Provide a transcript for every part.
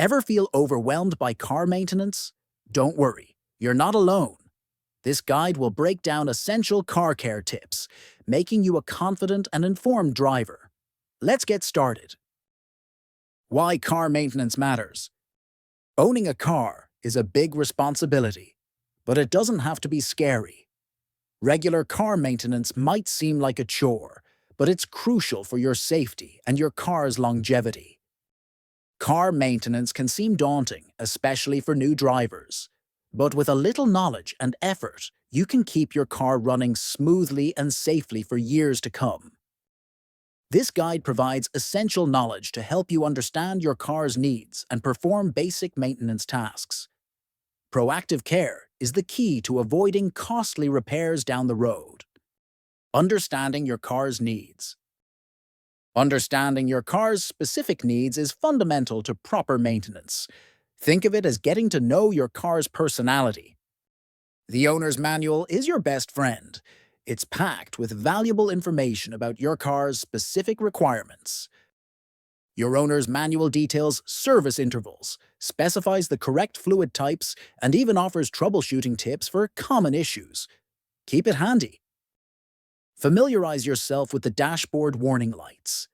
Ever feel overwhelmed by car maintenance? Don't worry, you're not alone. This guide will break down essential car care tips, making you a confident and informed driver. Let's get started. Why car maintenance matters. Owning a car is a big responsibility, but it doesn't have to be scary. Regular car maintenance might seem like a chore, but it's crucial for your safety and your car's longevity. Car maintenance can seem daunting, especially for new drivers. But with a little knowledge and effort, you can keep your car running smoothly and safely for years to come. This guide provides essential knowledge to help you understand your car's needs and perform basic maintenance tasks. Proactive care is the key to avoiding costly repairs down the road. Understanding your car's needs. Understanding your car's specific needs is fundamental to proper maintenance. Think of it as getting to know your car's personality. The owner's manual is your best friend. It's packed with valuable information about your car's specific requirements. Your owner's manual details service intervals, specifies the correct fluid types, and even offers troubleshooting tips for common issues. Keep it handy. Familiarize yourself with the dashboard warning lights.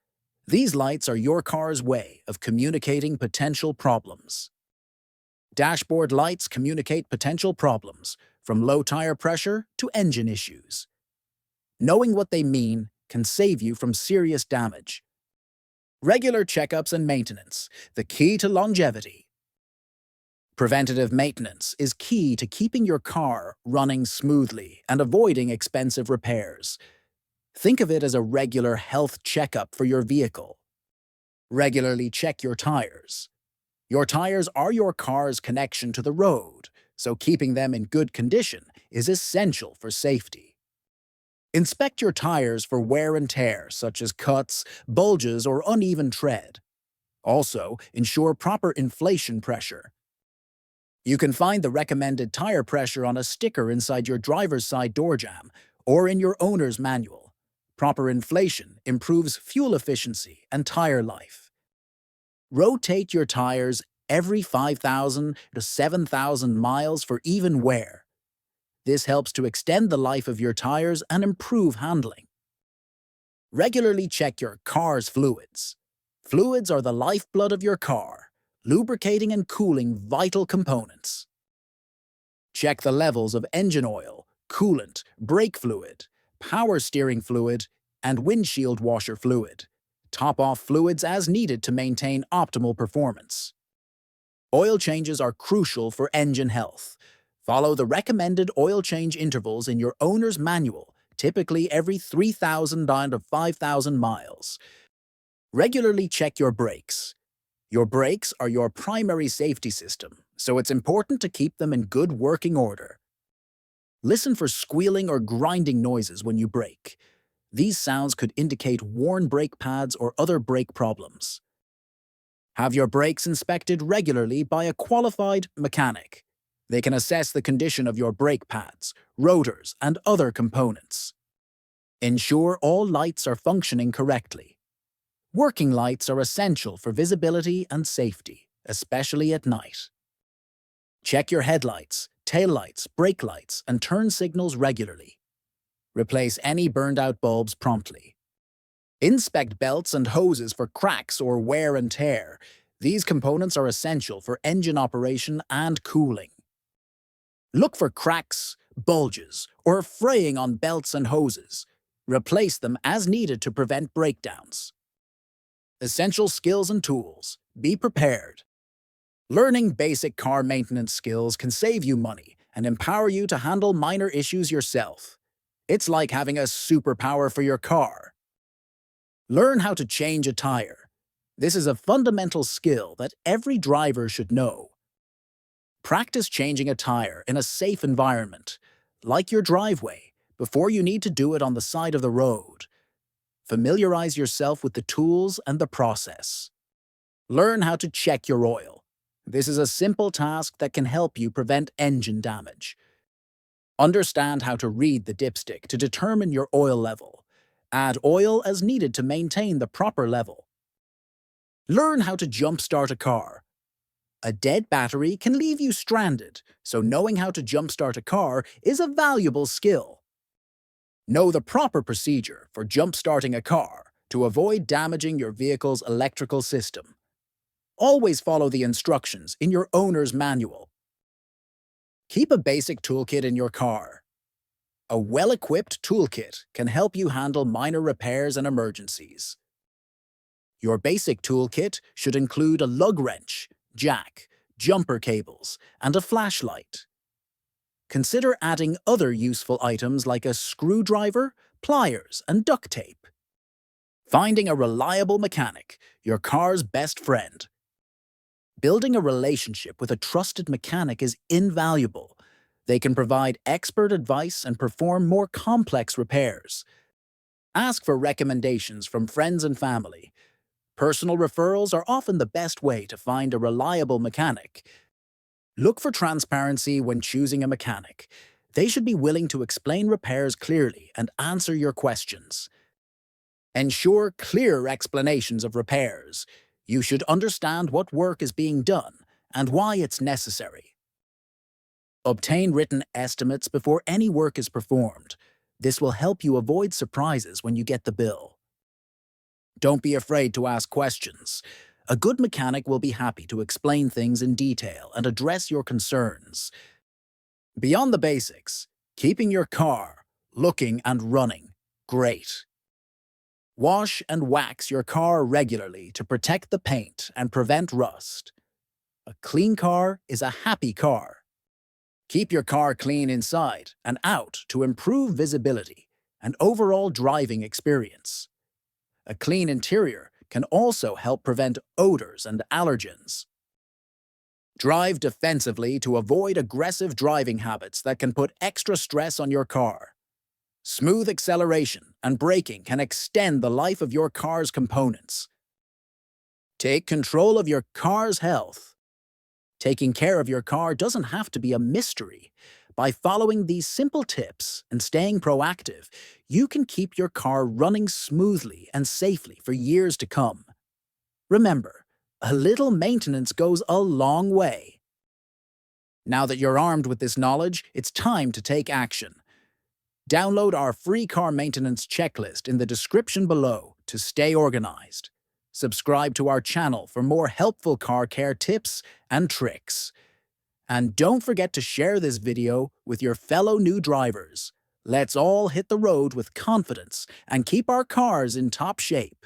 These lights are your car's way of communicating potential problems. Dashboard lights communicate potential problems, from low tire pressure to engine issues. Knowing what they mean can save you from serious damage. Regular checkups and maintenance, the key to longevity. Preventative maintenance is key to keeping your car running smoothly and avoiding expensive repairs. Think of it as a regular health checkup for your vehicle. Regularly check your tires. Your tires are your car's connection to the road, so keeping them in good condition is essential for safety. Inspect your tires for wear and tear, such as cuts, bulges, or uneven tread. Also, ensure proper inflation pressure. You can find the recommended tire pressure on a sticker inside your driver's side door jamb or in your owner's manual. Proper inflation improves fuel efficiency and tire life. Rotate your tires every 5,000 to 7,000 miles for even wear. This helps to extend the life of your tires and improve handling. Regularly check your car's fluids. Fluids are the lifeblood of your car, lubricating and cooling vital components. Check the levels of engine oil, coolant, brake fluid, power steering fluid, and windshield washer fluid. Top off fluids as needed to maintain optimal performance. Oil changes are crucial for engine health. Follow the recommended oil change intervals in your owner's manual, typically every 3,000 to 5,000 miles. Regularly check your brakes. Your brakes are your primary safety system, so it's important to keep them in good working order. Listen for squealing or grinding noises when you brake. These sounds could indicate worn brake pads or other brake problems. Have your brakes inspected regularly by a qualified mechanic. They can assess the condition of your brake pads, rotors, and other components. Ensure all lights are functioning correctly. Working lights are essential for visibility and safety, especially at night. Check your headlights, taillights, brake lights, and turn signals regularly. Replace any burned-out bulbs promptly. Inspect belts and hoses for cracks or wear and tear. These components are essential for engine operation and cooling. Look for cracks, bulges, or fraying on belts and hoses. Replace them as needed to prevent breakdowns. Essential skills and tools. Be prepared. Learning basic car maintenance skills can save you money and empower you to handle minor issues yourself. It's like having a superpower for your car. Learn how to change a tire. This is a fundamental skill that every driver should know. Practice changing a tire in a safe environment, like your driveway, before you need to do it on the side of the road. Familiarize yourself with the tools and the process. Learn how to check your oil. This is a simple task that can help you prevent engine damage. Understand how to read the dipstick to determine your oil level. Add oil as needed to maintain the proper level. Learn how to jump-start a car. A dead battery can leave you stranded, so knowing how to jumpstart a car is a valuable skill. Know the proper procedure for jump-starting a car to avoid damaging your vehicle's electrical system. Always follow the instructions in your owner's manual. Keep a basic toolkit in your car. A well-equipped toolkit can help you handle minor repairs and emergencies. Your basic toolkit should include a lug wrench, jack, jumper cables, and a flashlight. Consider adding other useful items like a screwdriver, pliers, and duct tape. Finding a reliable mechanic, your car's best friend. Building a relationship with a trusted mechanic is invaluable. They can provide expert advice and perform more complex repairs. Ask for recommendations from friends and family. Personal referrals are often the best way to find a reliable mechanic. Look for transparency when choosing a mechanic. They should be willing to explain repairs clearly and answer your questions. Ensure clear explanations of repairs. You should understand what work is being done and why it's necessary. Obtain written estimates before any work is performed. This will help you avoid surprises when you get the bill. Don't be afraid to ask questions. A good mechanic will be happy to explain things in detail and address your concerns. Beyond the basics, keeping your car looking and running great. Wash and wax your car regularly to protect the paint and prevent rust. A clean car is a happy car. Keep your car clean inside and out to improve visibility and overall driving experience. A clean interior can also help prevent odors and allergens. Drive defensively to avoid aggressive driving habits that can put extra stress on your car. Smooth acceleration and braking can extend the life of your car's components. Take control of your car's health. Taking care of your car doesn't have to be a mystery. By following these simple tips and staying proactive, you can keep your car running smoothly and safely for years to come. Remember, a little maintenance goes a long way. Now that you're armed with this knowledge, it's time to take action. Download our free car maintenance checklist in the description below to stay organized. Subscribe to our channel for more helpful car care tips and tricks. And don't forget to share this video with your fellow new drivers. Let's all hit the road with confidence and keep our cars in top shape.